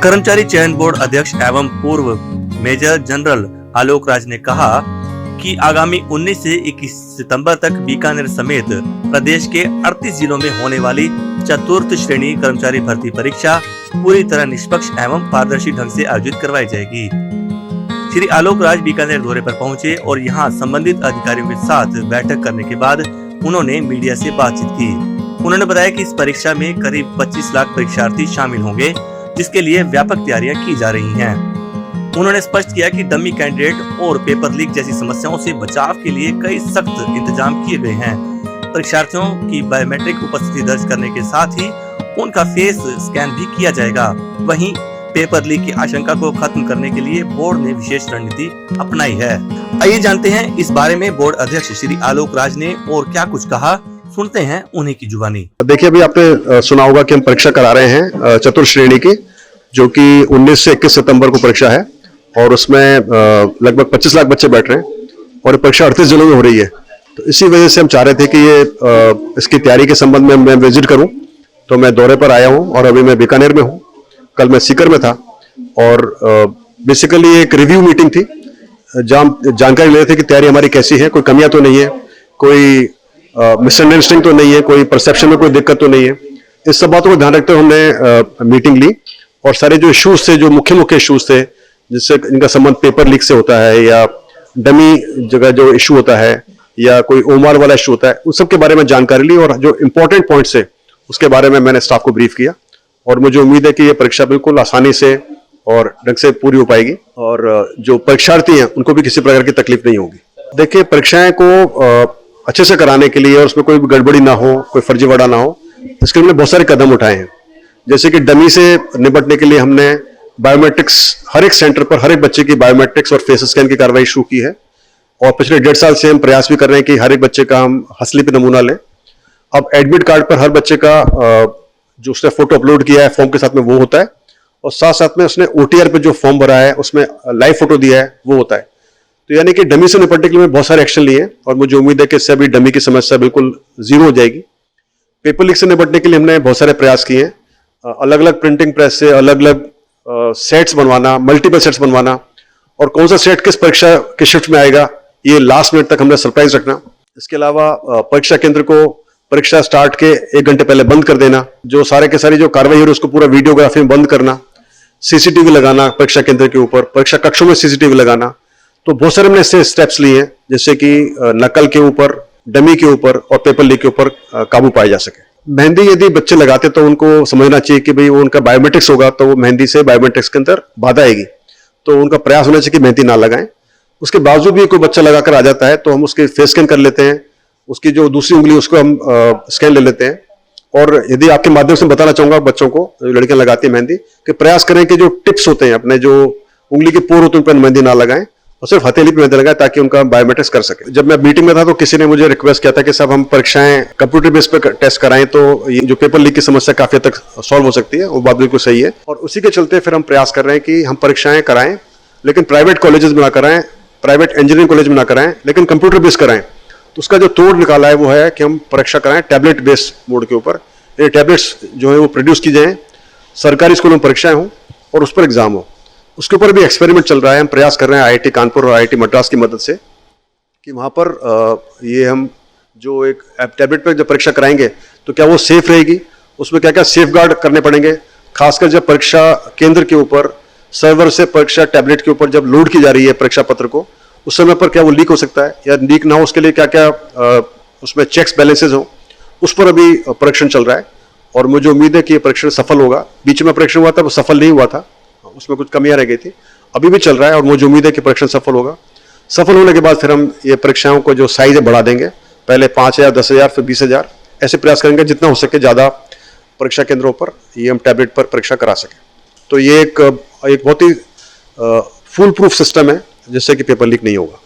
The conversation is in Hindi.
कर्मचारी चयन बोर्ड अध्यक्ष एवं पूर्व मेजर जनरल आलोक राज ने कहा कि आगामी 19 से 21 सितंबर तक बीकानेर समेत प्रदेश के 38 जिलों में होने वाली चतुर्थ श्रेणी कर्मचारी भर्ती परीक्षा पूरी तरह निष्पक्ष एवं पारदर्शी ढंग से आयोजित करवाई जाएगी। श्री आलोक राज बीकानेर दौरे पर पहुंचे और यहां संबंधित अधिकारियों के साथ बैठक करने के बाद उन्होंने मीडिया से बातचीत की। उन्होंने बताया कि इस परीक्षा में करीब 25 लाख परीक्षार्थी शामिल होंगे, जिसके लिए व्यापक तैयारियां की जा रही हैं। उन्होंने स्पष्ट किया कि डमी कैंडिडेट और पेपर लीक जैसी समस्याओं से बचाव के लिए कई सख्त इंतजाम किए गए हैं। परीक्षार्थियों की बायोमेट्रिक उपस्थिति दर्ज करने के साथ ही उनका फेस स्कैन भी किया जाएगा। वहीं पेपर लीक की आशंका को खत्म करने के लिए बोर्ड ने विशेष रणनीति अपनाई है। आइए जानते हैं इस बारे में बोर्ड अध्यक्ष श्री आलोक राज ने और क्या कुछ कहा, सुनते हैं उन्हीं की जुबानी। देखिए, अभी आपने सुना होगा कि हम परीक्षा करा रहे हैं चतुर्थ श्रेणी की, जो कि 19 से 21 सितंबर को परीक्षा है और उसमें लगभग 25 लाख बच्चे बैठ रहे हैं और परीक्षा 38 जिलों में हो रही है। तो इसी वजह से हम चाह रहे थे कि ये इसकी तैयारी के संबंध में मैं विजिट करूं। तो मैं दौरे पर आया हूं और अभी मैं बीकानेर में हूं। कल मैं सीकर में था और बेसिकली एक रिव्यू मीटिंग थी जहां जानकारी ले रहे थे कि तैयारी हमारी कैसी है, कोई कमियां तो नहीं है, कोई मिसअंडरस्टैंडिंग तो नहीं है, कोई परसेप्शन में कोई दिक्कत तो नहीं है। इस सब बातों को ध्यान रखते हुए हमने मीटिंग ली और सारे जो इश्यूज थे, जो मुख्य इश्यूज थे, जिससे इनका संबंध पेपर लीक से होता है या डमी जगह जो इशू होता है या कोई ओमार वाला इशू होता है, उन सब के बारे में जानकारी ली और जो इंपॉर्टेंट पॉइंट्स है उसके बारे में मैंने स्टाफ को ब्रीफ किया और मुझे उम्मीद है कि ये परीक्षा बिल्कुल आसानी से और ढंग से पूरी हो पाएगी और जो परीक्षार्थी हैं उनको भी किसी प्रकार की तकलीफ नहीं होगी। देखिए, परीक्षाएं को अच्छे से कराने के लिए और उसमें कोई गड़बड़ी ना हो, कोई फर्जीवाड़ा ना हो, इसके लिए हमने बहुत सारे कदम उठाए हैं। जैसे कि डमी से निपटने के लिए हमने बायोमेट्रिक्स हर एक सेंटर पर हर एक बच्चे की बायोमेट्रिक्स और फेस स्कैन की कार्रवाई शुरू की है और पिछले 1.5 साल से हम प्रयास भी कर रहे हैं कि हर एक बच्चे का हम हसली पे नमूना लें। अब एडमिट कार्ड पर हर बच्चे का जो उसने फोटो अपलोड किया है फॉर्म के साथ में वो होता है और साथ साथ में उसने OTR पे जो फॉर्म भरा है उसमें लाइव फोटो दिया है वो होता है। तो यानी कि डमी से निपटने के लिए बहुत सारे एक्शन लिए और मुझे उम्मीद है कि इससे अभी डमी की समस्या बिल्कुल जीरो हो जाएगी। पेपर लीक से निपटने के लिए हमने बहुत सारे प्रयास किए हैं, अलग अलग प्रिंटिंग प्रेस से अलग अलग सेट्स बनवाना, मल्टीपल सेट्स बनवाना और कौन सा सेट किस परीक्षा के शिफ्ट में आएगा ये लास्ट मिनट तक हमने सरप्राइज रखना। इसके अलावा परीक्षा केंद्र को परीक्षा स्टार्ट के 1 घंटे पहले बंद कर देना, जो सारे के सारी जो कार्रवाई हो रही है उसको पूरा वीडियोग्राफी में बंद करना, CCTV लगाना परीक्षा केंद्र के ऊपर, परीक्षा कक्षों में CCTV लगाना। तो बहुत सारे हमने ऐसे स्टेप्स लिए हैं जैसे कि नकल के ऊपर, डमी के ऊपर और पेपर लीक के ऊपर काबू पाया जा सके। मेहंदी यदि बच्चे लगाते तो उनको समझना चाहिए कि भाई वो उनका बायोमेट्रिक्स होगा तो वो मेहंदी से बायोमेट्रिक्स के अंदर बाधा आएगी, तो उनका प्रयास होना चाहिए कि मेहंदी ना लगाएं। उसके बावजूद भी कोई बच्चा लगाकर आ जाता है तो हम उसके फेस स्कैन कर लेते हैं, उसकी जो दूसरी उंगली उसको हम स्कैन ले लेते हैं। और यदि आपके माध्यम से बताना चाहूंगा बच्चों को, जो लड़कियां लगाती है मेहंदी, कि प्रयास करें कि जो टिप्स होते हैं अपने जो उंगली के पोर होते हैं उन पर मेहंदी ना लगाएं और सिर्फ हथेली पे मेहंदी लगाएं ताकि उनका बायोमेट्रिक्स कर सके। जब मैं मीटिंग में था तो किसी ने मुझे रिक्वेस्ट किया था कि साहब हम परीक्षाएं कंप्यूटर बेस पे टेस्ट कराएं तो ये जो पेपर लीक की समस्या काफी हद तक सॉल्व हो सकती है। वो बात बिल्कुल सही है और उसी के चलते फिर हम प्रयास कर रहे हैं कि हम परीक्षाएं कराएं लेकिन प्राइवेट कॉलेजेस में ना कराएं, प्राइवेट इंजीनियरिंग कॉलेज में ना कराएं, लेकिन कंप्यूटर बेस कराएं। तो उसका जो तोड़ निकाला है वो है कि हम परीक्षा कराएं टैबलेट बेस्ड मोड के ऊपर। ये टैबलेट्स जो है वो प्रोड्यूस की जाएं, सरकारी स्कूलों में परीक्षाएं हों और उस पर एग्जाम हो। उसके ऊपर भी एक्सपेरिमेंट चल रहा है। हम प्रयास कर रहे हैं IIT कानपुर और IIT मद्रास की मदद से कि वहाँ पर ये हम जो एक टैबलेट पर जब परीक्षा कराएंगे तो क्या वो सेफ रहेगी, उसमें क्या क्या सेफ गार्ड करने पड़ेंगे, खासकर जब परीक्षा केंद्र के ऊपर सर्वर से परीक्षा टैबलेट के ऊपर जब लोड की जा रही है परीक्षा पत्र को, उस समय पर क्या वो लीक हो सकता है या लीक ना हो, उसके लिए क्या क्या उसमें चेक्स बैलेंसेज हो, उस पर अभी परीक्षण चल रहा है और मुझे उम्मीद है कि ये परीक्षण सफल होगा। बीच में परीक्षण हुआ था वो सफल नहीं हुआ था, उसमें कुछ कमियां रह गई थी, अभी भी चल रहा है और मुझे उम्मीद है कि परीक्षण सफल होगा। सफल होने के बाद फिर हम ये परीक्षाओं को जो साइज है बढ़ा देंगे, पहले 5,000, 10,000, फिर 20,000 ऐसे प्रयास करेंगे जितना हो सके ज़्यादा परीक्षा केंद्रों पर ये हम टैबलेट पर परीक्षा करा सकें। तो ये एक बहुत ही फुल प्रूफ सिस्टम है जिससे कि पेपर लीक नहीं होगा।